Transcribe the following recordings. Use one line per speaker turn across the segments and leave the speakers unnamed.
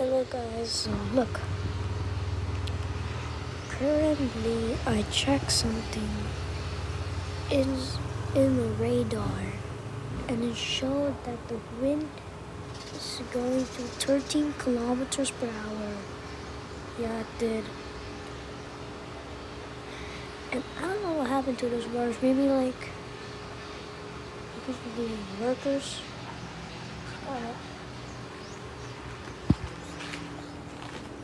Hello guys, so look, currently I checked something is in the radar and it showed that the wind is going to 13 kilometers per hour. Yeah, it did. And I don't know what happened to those birds. Maybe like because of the workers.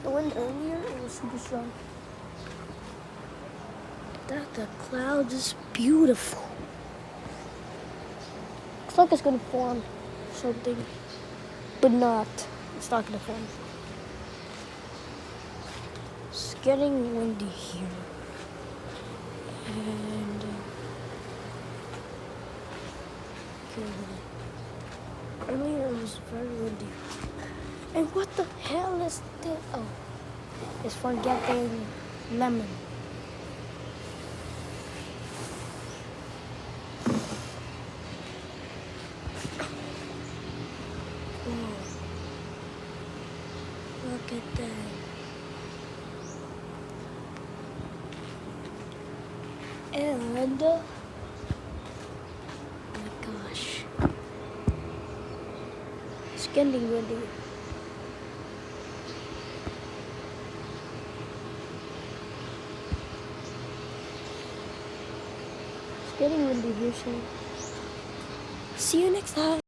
The wind earlier, it was super strong. The clouds is beautiful. Looks like it's gonna form something, but not. It's not gonna form. It's getting windy here, and earlier it was very windy. And what the hell is this? Oh, it's forgetting lemon. Oh, look at that. And oh my gosh, it's getting windy. It's getting windy here, so see you next time.